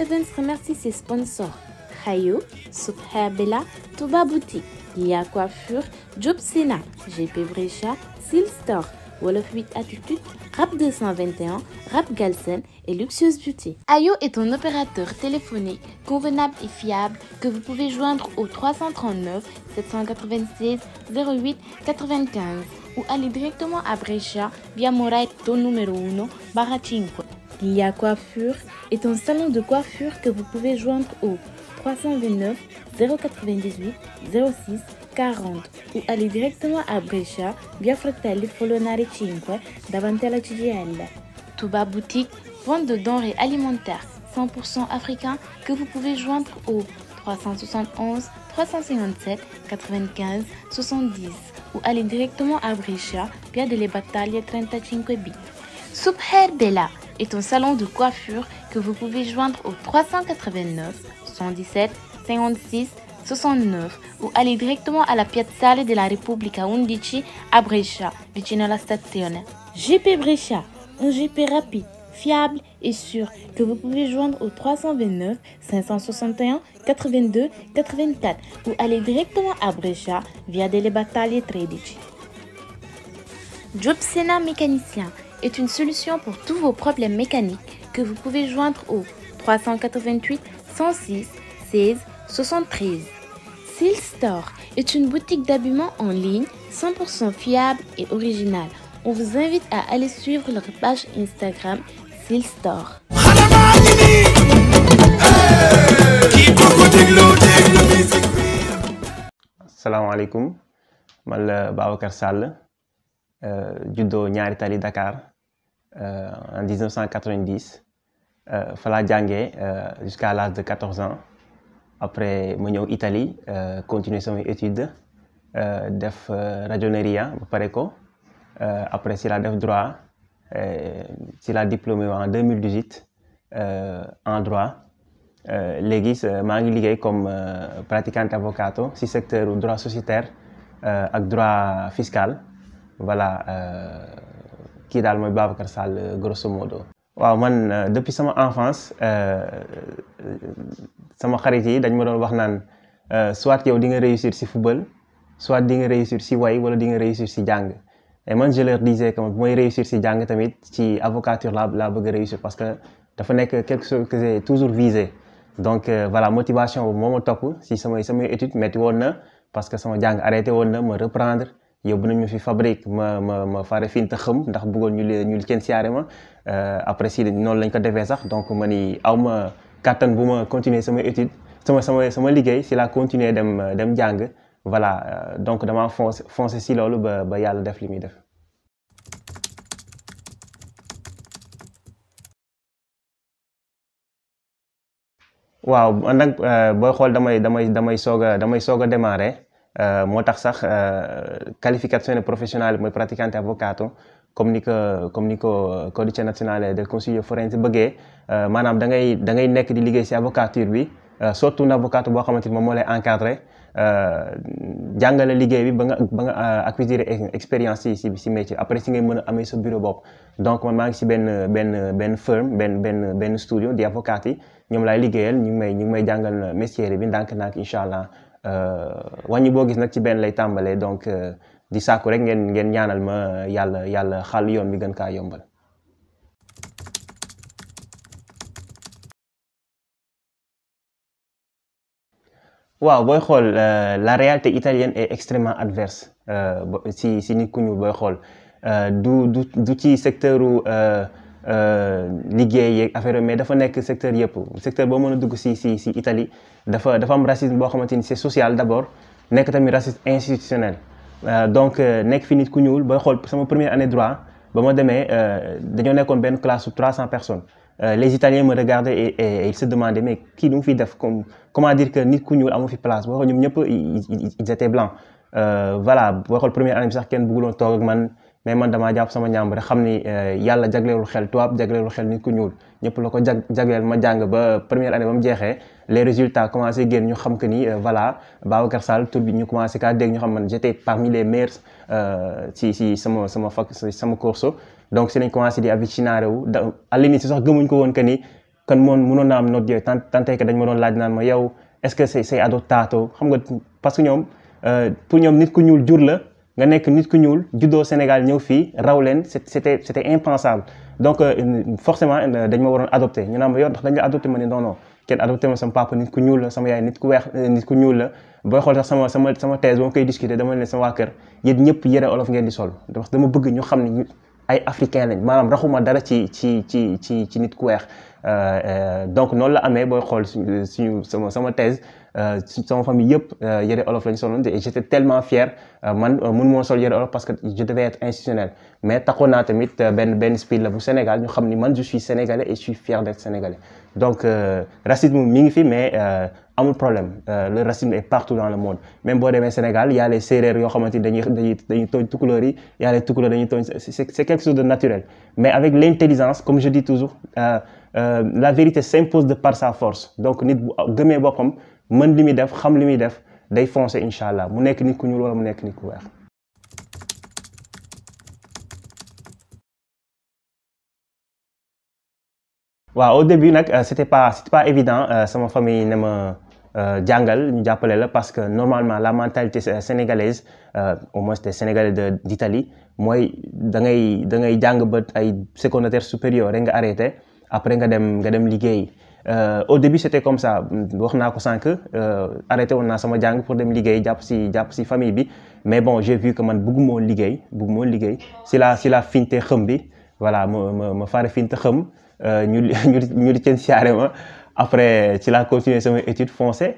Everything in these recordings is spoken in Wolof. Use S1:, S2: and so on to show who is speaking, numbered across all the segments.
S1: Events remercie ses sponsors Hayo, Subhair Bella, Touba Boutique, Lia Coiffure, Job Sena, GP Brescia, Seal Store, Wolof 8 Attitude, Rap 221, Rap Galsen et Luxueuse Beauty. Ayo est un opérateur téléphonique convenable et fiable que vous pouvez joindre au 339 796 08 95 ou aller directement à Brescia via Moraito numéro 1 barra 5. Lia Coiffure est un salon de coiffure que vous pouvez joindre au 329 098 06 40 ou aller directement à Brescia via Fratelli Folonare 5 davanti alla CGIL. Touba Boutique, vente de denrées alimentaires 100% africains que vous pouvez joindre au 371 357 95 70 ou aller directement à Brescia via delle Battaglie 35B. Subhair Bella est un salon de coiffure que vous pouvez joindre au 389 117 56 69 ou aller directement alla Piazzale della Repubblica 11 a Brescia, vicino alla stazione. GP Brescia, un GP rapide, fiable et sûr que vous pouvez joindre au 329 561 82 84 ou aller directement à Brescia via delle Battaglie 13. Job Sena Mécanicien est une solution pour tous vos problèmes mécaniques que vous pouvez joindre au 388 106 16 73. Seal Store est une boutique d'habillement en ligne 100% fiable et originale. On vous invite à aller suivre leur page Instagram Seal Store.
S2: Salam alaikum, man la Babacar Sall, juddoo ñaari tali Dakar en 1990. Fala jàngee jusqu'à l'âge de 14 ans. Après ma ñëw Italie continuer samay études def ragioneria ba pare ko après si la def droit si la diplômé en 2018 en droit léegi maa ngi liggéey comme praticante avvocato si secteur droit sociétaire ak droit fiscal voilà kii daal mooy Babacar Sall grosso modo. waaw man depuis sama enfance sama xarit yi dañ ma doon wax naan soit yow di nga réussir si football soit di nga réussir si way wala di nga réussir si jàng et man je leur disais que bu may réussir si jàng tamit ci avocature laa bëgg a réussir parce que dafa nekk quelque chose que j'ai toujours visé donc voilà motivation boobu moo ma topp si samay études métti woon na parce que sama jàng arrêté woon na ma reprendre yóbbu nañ ma fi fabrique ma fare fin te xam ndax bëggoon ñu licenciare ma après si noonu lañ ko defee sax donc ma ni aw ma kàttan bu ma continuer sama étude sama liggéey si la continuer dem jàng voilà donc dama foncé si loolu ba yàlla def li muy def. waaw man nag booy xool damay soog a démarrer moo tax sax qualificazione professionale mooy praticante avvocato comme ni ko codice nazionale del consiglio forense bëggee maanaam da ngay nekk di liggéey si avocature bi surtout un avvocato boo xamante ni moom moo lay encadré jàngale liggéey bi ba nga acquisir expérience si métier après si ngay mën a amee sa bureau bopp donc man maa ngi si benn firme benn studio di avocat yi ñoom laay liggéeyal ñu ngi may jàngal métier bi ndànk-ndànk incha allah wàññi boo gis nag ci benn lay tàmbalee donc di sàkku rek ngeen ñaanal ma yàlla xàll yoon bi gën kaa yombal. waaw booy xool la réalité italienne est extrêmement adverse si nit ku ñuul booy xool du ci secteur liggéey yeeg affaire mais dafa nekk secteur yëpp secteur boo mën a dugg si Italie dafa am racisme boo xamante ni c'est social d'abord nekk tamit racisme institutionnel donc nekk fi nit ku ñuul booy xool sama première année droit ba ma demee dañoo nekkoon benn classe su 300 personnes les Italiens me regardaient et ils se demandaient mais kii du mu fi def comment dire que nit ku ñuul amu fi place boo xool ñoom ñëpp ils étaient blancs voilà booy xool première année bi sax kenn bëgguloon toog ak man mais man damaa jàpp sama ñàmb rek xam ni yàlla jagleelul xel tubaab jagleelul xel nit ku ñuul ñëpp la ko jagleel ma jàng ba première année ba mu jeexee les résultats commencé génn ñu xam que ni voilà Babacar Sall tur bi ñu commencé kaa dégg ñu xam man j'étais parmi les meilleurs si sama corso donc si lañ commencé di avvicinare wu à l'initié sax gëmuñ ko woon que ni kon mënoon naa am note yooyu tant que dañ ma doon laaj naan ma yow est-ce que c'est adottato xam nga parce que ñoom pour ñoom nit ku ñuul jur la nga nekk nit ku ñuul juddoo Sénégal ñëw fii raw leen c'était impensable donc forcément dañ ma waroon adopté ñu naan ma yow ndax dañ la adopté ma ne non kenn adopté ma sama papa nit ku ñuul la sama yaay nit ku weex nit ku ñuul la booy xool sax sama thèse ba ma koy discuter dama ne sama waa kër yéen ñëpp yëre olof ngeen di sol parce que dama bëgg ñu xam ne ay africain lañ maanaam raxuma dara ci nit ku weex donc noonu la amee booy xool suñu sama thèse sama famille yëpp yëre olof lañ soloon et j'étais tellement fier man mënu moo sol yëre olof parce que je devais être institutionnel mais taxoon naa tamit benn spirit la bu Sénégal ñu xam ni man je suis sénégalais et je suis fier d'être sénégalais donc racisme mi ngi fi mais amul problème le racisme est partout dans le monde même boo demee Sénégal y a les séeréer yoo xamante ni dañuy tooñ tukulóor yi y a les tukulóor dañuy tooñ c'est quelque chose de naturel mais avec l'intelligence comme je dis toujours la vérité s'impose de par sa force donc nit bu gëmee boppam mën li muy def xam li muy def day foncer incha allah mu nekk nit ku ñuul wala mu nekk nit ku weex. waaw au début nag c'était pas évident sama famille ne ma jàngal ñu jàppale la parce que normalement la mentalité sénégalaise au moins des Sénégalais d'Italie mooy da ngay jàng ba ay secondaire supérieur rek nga arrêté après nga dem liggéey. Au début c'était comme ça wax naa ko sànq arrêté woon naa sama jàng pour dem liggéey jàpp si famille bi mais bon j'ai vu que man bëgguma woon liggéey si la finte xëm bi voilà ma fare finte xëm ñu di ceen siyaare ma après ci la continuer sama étude foncé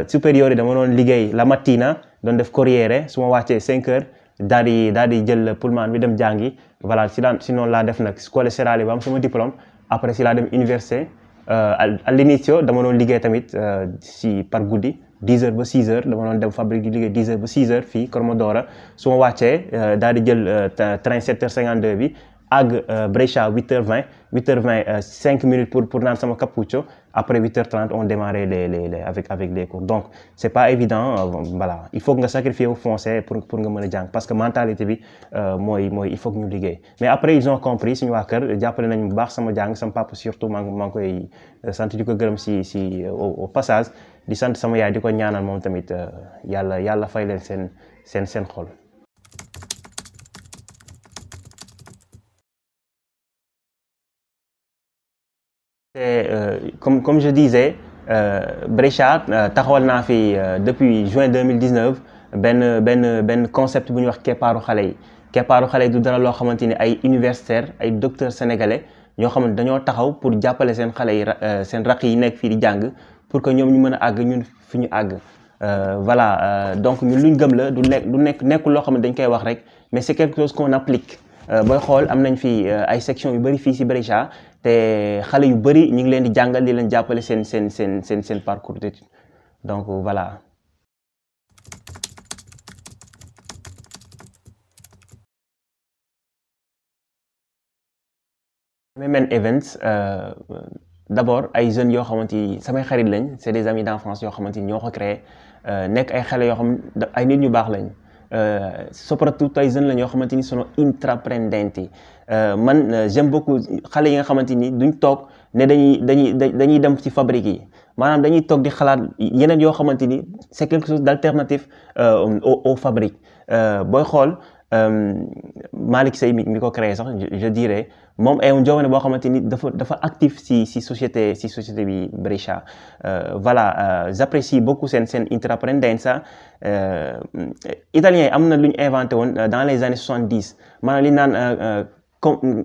S2: supérieur yi dama doon liggéey la mattina doon def corriere su ma wàccee 5 heures daal di jël pullman bi dem jàngi voilà sinon laa def nag scuola serale ba am sama diplôme après si laa dem université à l'initio dama doon liggéey tamit si par guddi 10 heures ba 6 heures dama doon dem fabrique di liggéey 10 heures ba 6 heures fii Kormodora su ma wàccee daal di jël train 7h52 bi àgg Brescia 8h20 5 minutes pour naan sama cappuccio après 8h30 on démarrait avec les cours donc c'est pas évident voilà il faut que nga sacrifier au foncé pour nga mën a jàng parce que mentalité bi mooy il faut que ñu liggéey mais après ils ont compris suñu waa kër jàppale nañu bu baax sama jàng sama papa surtout maa ngi koy sant di ko gërëm si au passage di sant sama yaay di ko ñaanal moom tamit yàlla fay leen seen xol. Comme je disais Brescia taxawal naa fi depuis juin 2019 benn concept bu ñuy wax keppaaru xale yi keppaaru xale yi du dara loo xamante ni ay universitaires ay docteurs sénégalais ñoo xamante dañoo taxaw pour jàppale seen xale yi seen raq yi nekk fii di jàng pour que ñoom ñu mën a àgg ñun fi ñu àgg voilà donc ñun luñ gëm la du nekkul loo xam ne dañ koy wax rek mais c'est quelque chose qu'on applique booy xool am nañ fi ay sections yu bëri fii si Brescia te xale yu bëri ñu ngi leen di jàngal di leen jàppale seen parcours d'études donc voilà. MMN Events d'abord ay jeunes yoo xamante ni samay xarit lañ c'est des amis d'enfance yoo xamante ni ñoo ko créé nekk ay xale yoo xam ay nit ñu baax lañ. Soprattutto ay jeunes la ñoo xamante ni sono intraprendenti man j'aime beaucoup xale yi nga xamante ni duñ toog ne dañuy dem ci fabrique yi maanaam dañuy toog di xalaat yeneen yoo xamante ni c'est quelque chose d'alternatif aux fabriques booy xool Malick Seye mi ko créé sax je dirais moom ay un giovane boo xamante ni dafa actif si société bi Brescia voilà j'apprécie beaucoup seen intraprendenza italien yi am na lu ñu inventé woon dans les années 70 maanaam li naan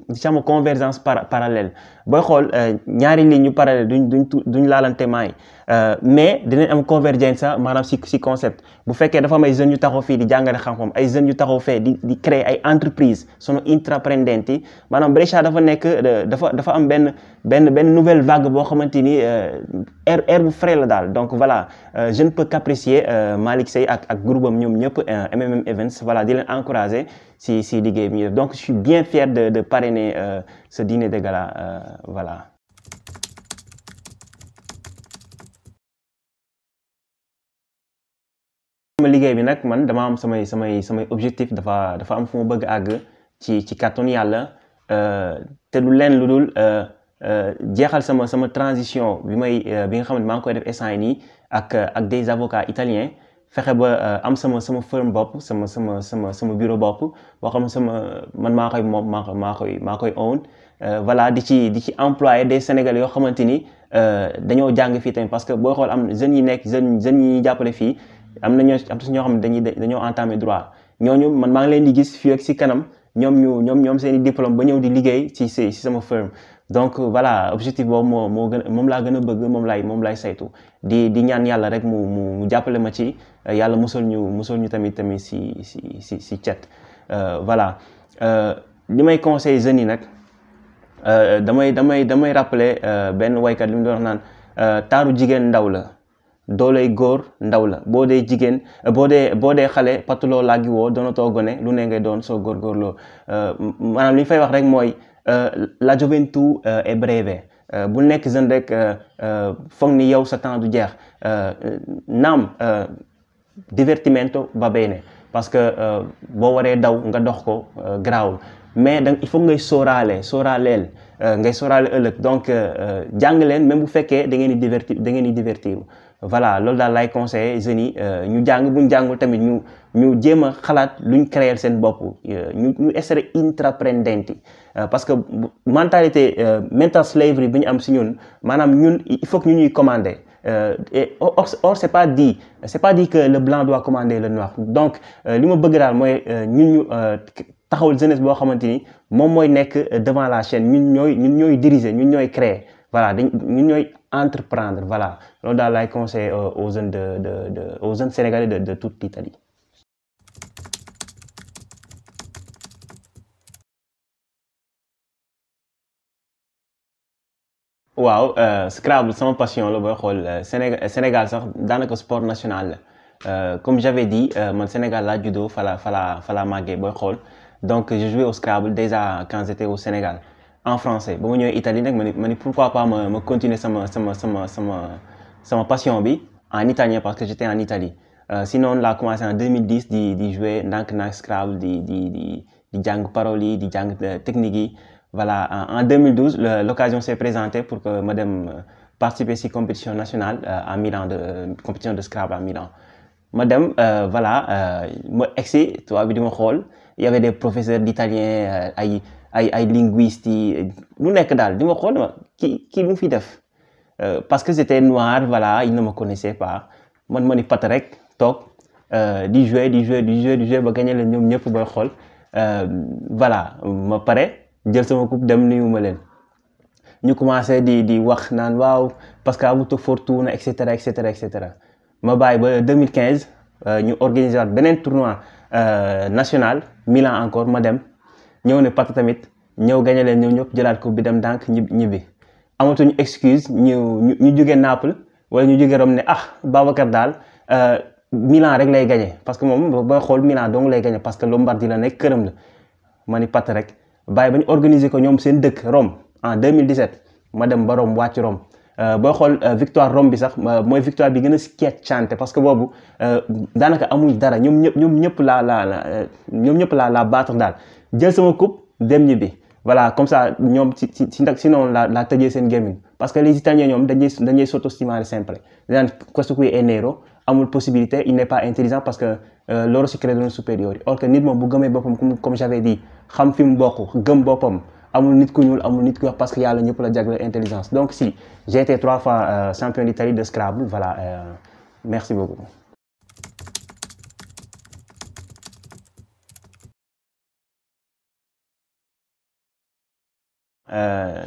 S2: diciamo convergence parallèle booy xool ñaari lignes yu parallèle duñ laalante maay mais dinañ am convergence maanaam si concept bu fekkee dafa am ay jeunes yu taxaw fii di jàngale xam-xam ay jeunes yu taxaw fee di créer ay entreprises sono intraprendenti maanaam Brescia dafa nekk dafa am benn nouvelle vague boo xamante ni air bu frais la daal donc voilà je ne peux qu'apprécier Malick Seye ak groupe am ñoom ñëpp MMM Events voilà di leen encourager si liggéey bi ñu def donc je suis bien fier de parrainer ce dîner de gala voilà. sama liggéey bi nag man dama am samay objectif dafa am fu ma bëgg àgg ci kàttanu yàlla te du leen lu dul jeexal sama transition bi nga xam ne maa ngi koy def instant yi nii ak des avocats italiens fexe ba am sama firme bopp sama bureau bopp boo xam ne man maa koy moom maa koy own voilà di ci employé des Sénégalais yoo xamante ni dañoo jàng fii tamit parce que booy xool am jeunes yi nekk jeunes yi jàppale fii am ñoo xam ne dañoo entamé droit ñooñu man maa ngi leen di gis fii ak si kanam ñoom seen i diplôme ba ñëw di liggéey ci sama firme donc voilà objectif boobu moom laa gën a bëgg moom laay saytu di ñaan yàlla rek mu jàppale ma ci yàlla musal ñu tamit si cet voilà li may conseil jeunes yi nag damay rappeler benn waykat li mu doon wax naan taaru jigéen ndaw la dooley góor ndaw la boo dee jigéen boo dee xale patuloo laggi woo doonatoo gone lu ne ngay doon soo góorgóorloo maanaam li ñu fay wax rek mooy la gioventù è breve bu nekk jeune rek foog ni yow sa temps du jeex naam divertimento va bene parce que boo waree daw nga dox ko garaawul mais il faut ngay sóoraaleel ngay sóoraale ëllëg donc jàng leen même bu fekkee da ngeen di divertir voilà loolu daal lay conseillé jeunes yi ñu jàng buñ jàngul tamit ñu jéem a xalaat luñ créer seen bopp ñu essere intraprendenti parce que mentalité mental slavery bi ñu am si ñun maanaam ñun il faut que ñu ñuy commander or c'est pas dit que le blanc doit commander le noir donc li ma bëgg daal mooy ñu taxawul jeunesse boo xamante ni moom mooy nekk devant la chaîne ñun ñooy diriger ñun ñooy créer voilà ñun ñooy entreprendre voilà loolu daal lay conseiller aux jeunes sénégalais de toute l'Italie. waaw Scrabble sama passion la booy xool Sénégal sax daanaka sport national la comme j'avais dit man Sénégal laa juddoo fala màggee booy xool donc je jouais au Scrabble déjà quand j'étais au Sénégal en français ba ma ñëwee Italie nag ma ni pourquoi pas ma continuer sama passion bi en italien parce que j'étais en Italie sinon laa commencé en 2010 di jouer ndànk Scrabble di jàng paroles yi di jàng technique yi voilà en 2012 l'occasion s'est présentée pour que ma dem participer si compétition nationale à Milan compétition de Scrabble à Milan ma dem voilà ma egsi tubaab bi di ma xool il y avait des professeurs d'italien ay linguistes yi lu nekk daal di ma xool kii lu mu fi def parce que j'étais noir voilà ils ne me connaissaient pas man ma ni pat rek toog di jouer ba gagné leen ñoom ñëpp booy xool voilà ma pare jël sama coupe dem nuyu ma leen ñu commencé di wax naan waaw parce que avuto fortuna et cetera ma bàyyi ba 2015 ñu organiser waat beneen tournoi national Milan encore ma dem ñëw ne pat tamit ñëw gagné leen ñëw ñëpp jëlaat coupe bi dem ndànk ñibbi amatuñu excuse ñu jóge Naples wala ñu jóge Rome ne Babacar daal Milan rek lay gagné parce que moom booy xool Milan dong lay gagné parce que Lombardie la nekk këram la ma ni pat rek bàyyi ba ñu organiser ko ñoom seen dëkk Rome en 2017 ma dem ba Rome wàcc Rome booy xool victoire Rome bi sax mooy victoire bi gën a schiacciante parce que boobu daanaka amuñ dara ñoom ñëpp laa battre daal jël sama coupe dem ñibbi voilà comme ça ñoom sinon la tëjee seen gémmiñ parce que les Italiens ñoom dañuy sottostimare sempre danaan questo qui è nero amul possibilité il n'est pas intelligent parce que loro si credono superiori or que nit moom bu gëmee boppam comme j'avais dit xam fi mu bokk gëm boppam amul nit ku ñuul amul nit ku wax parce que yàlla ñëpp la jagleel intelligence donc si j'ai été 3 fois champion d'Italie de Scrabble voilà merci beaucoup.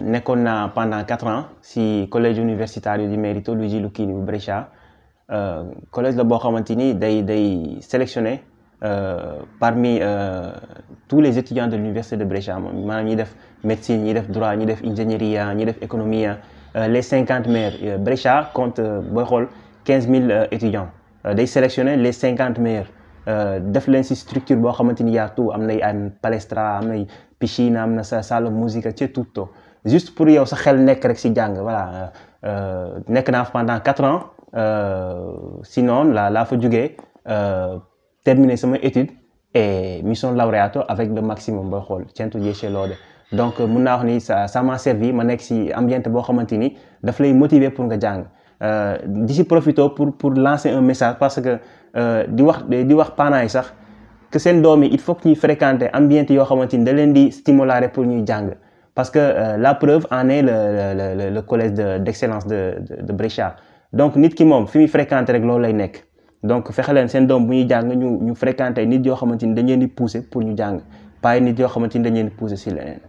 S2: nekkoon naa pendant 4 ans si collège universitario di Merito Luigi Lucchini bu Brescia collège la boo xamante ni day sélectionné parmi tous les étudiants de l'université de Brescia maanaam ñi def médecine ñi def droit ñi def ingénierie ñi def économie les 50 meilleurs Brescia compte booy xool 15 000 étudiants day sélectionné les 50 meilleurs def leen si structure boo xamante ni yaa tout am nay ay palestra am nay piscine am na sa salle musique c'è tutto juste pour yow sa xel nekk rek si jàng voilà nekk naa pendant 4 ans sinon laa fa jógee terminer sama étude et mi sono laureato avec le maximum booy xool 110 lode donc mun naa wax ni ça m'a servi ma nekk si ambiance boo xamante ni daf lay motiver pour nga jàng di si profito pour lancer un message parce que di wax parents yi sax que seen doom yi il faut que ñuy fréquenter ambiance yoo xamante ni da leen di stimuler pour ñuy jàng parce que la preuve en est le collège d'excellence de Brescia donc nit ki moom fi muy fréquenter rek loolu lay nekk donc fexe leen seen doom bu ñuy jàng ñu fréquenter nit yoo xamante ni dañ leen di pousser pour ñu jàng pas nit yoo xamante ni dañ leen di pousser si leneen.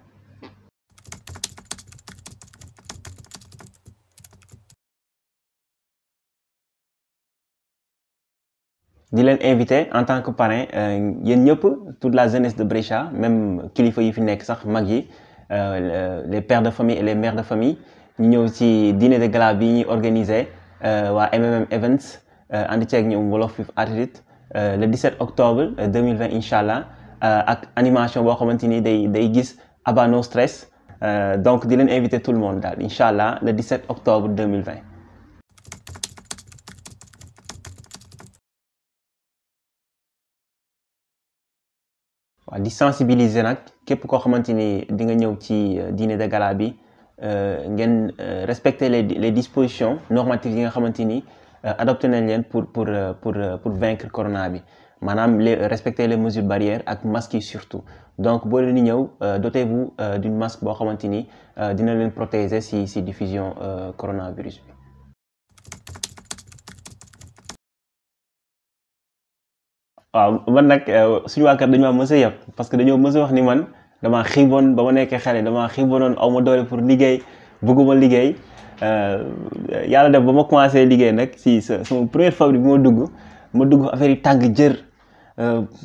S2: di leen invité en tant que parrain yéen ñëpp toute la jeunesse de Brescia même kilifa yi fi nekk sax mag yi les pères de famille et les mères de famille ñu ñëw ci dîner de gala bi ñuy organisé waa MMM Events ànd ceeg ñoom Wolof with Attitude le 17 octobre 2020 incha allah ak animation boo xamante ni day gis Abba No Stress donc di leen invité tout le monde daal incha allah le 17 octobre 2020. waaw di sensibiliser nag képp koo xamante ni di nga ñëw ci dîner de gala bi ngeen respecter les dispositions normatives yi nga xamante ni adopté nañ leen pour vaincre corona bi maanaam respecter les mesures barrières ak masques yi surtout donc boo leen di ñëw dotez-vous d'une masque boo xamante ni dina leen protéger si diffusion coronavirus bi. waaw man nag suñu waa kër dañu ma mës a yab parce que dañoo mës a wax ni man damaa xiiboon ba ma nekkee xale damaa xiiboonoon aw ma doole pour liggéey bëgguma liggéey yàlla def ba ma commencé liggéey nag si sama première fabrique bi ma dugg affaire yi tàng jër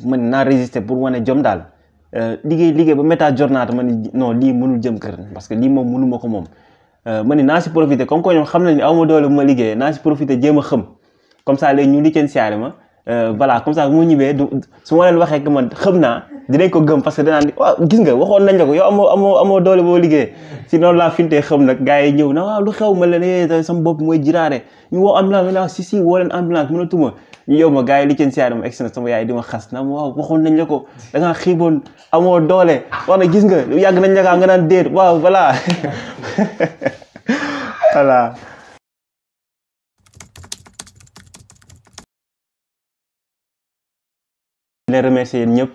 S2: man naa résister pour wane jom daal liggéey ba méta jornaata ma ni non lii mënul jëm kër parce que lii moom mënu ma ko moom ma ni naa si profité comme que ñoom xam nañ ni aw ma doole bu ma liggéey naa si profité jéem a xëm comme ça léegi ñu li ceen siyaare ma voilà comme ça bu mu ñibbee su ma leen waxee que man xam naa dinañ ko gëm parce que danaan waaw gis nga waxoon nañ la ko yow amoo doole boo liggéey si noonu laa fintee xam nag gars yi ñëw na waaw lu xew ma leen sama bopp mooy jiraare ñu woo ambulance ma si woo leen ambulance mënatuma ñu yow ma gars yi li ceen siyaare ma egsi na sama yaay di ma xas na waaw waxoon nañ la ko da ngaa xiiboon amoo doole wax na gis nga yàgg nañ la kaa nga naan déet waaw voilà voilà. di leen remercier yéen ñëpp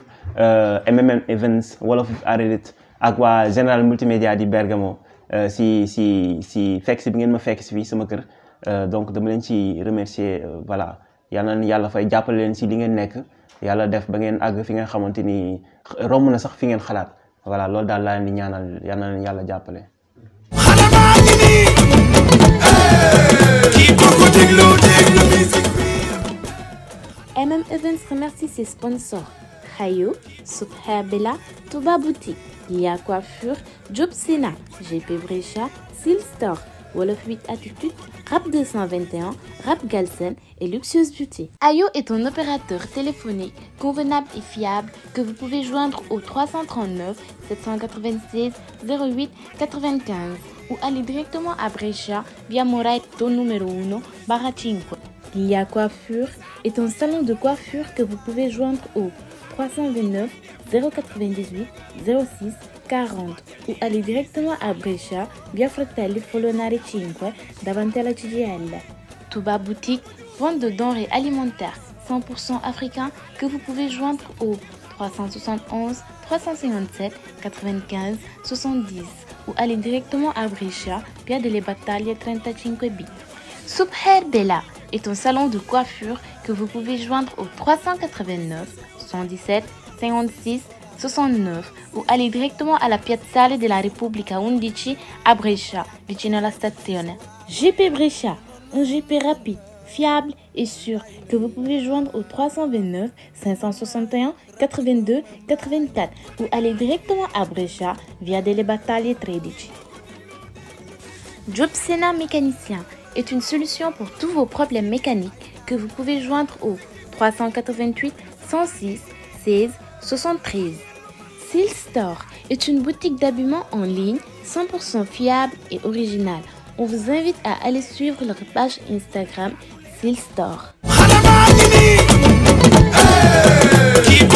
S2: MMM Events Wolof with Attitude ak waa Général Multimédia di Bergamo si fekk si bi ngeen ma fekk si fii sama kër donc dama leen ci remercier voilà yàlla na yàlla fay jàppale leen si li ngeen nekk yàlla def ba ngeen àgg fi nga xamante ni romb na sax fi ngeen xalaat voilà loolu daal laa leen di ñaanal yàlla na leen yàlla jàppale.
S1: MM Events remercie ses sponsors Hayo, Subhabela, Touba Boutique, Lia Coiffure, Job Sena, GP Brescia, Seal Store, Wolof 8 Attitude, Rap 221, Rap Galsen et Luxueuse Beauty. Hayo est un opérateur téléphonique convenable et fiable que vous pouvez joindre au 339 796 08 95 ou aller directement à Brescia via Moraito numéro 1 /5. Lia Coiffure est un salon de coiffure que vous pouvez joindre au 329 098 06 40 ou aller directement à Brescia via Fratelli Folonari 5 davanti alla CGIL. Touba Boutique, vente de denrées alimentaires 100% africains que vous pouvez joindre au 371 357 95 70 ou aller directement à Brescia via delle Battaglie 35B. Subhabela est un salon de coiffure que vous pouvez joindre au 389 117 56 69 ou aller directement alla Piazzale della Repubblica 11 à Brescia, vicino alla stazione. GP Brescia, un GP rapide, fiable et sûr que vous pouvez joindre au 329 561 82 84 ou aller directement à Brescia via delle Battaglie 13. Job Sena mécanicien est une solution pour tous vos problèmes mécaniques que vous pouvez joindre au 388 106 16 73. Seal Store est une boutique d'habillement en ligne 100% fiable et originale. On vous invite à aller suivre leur page Instagram Seal Store.
S3: Keep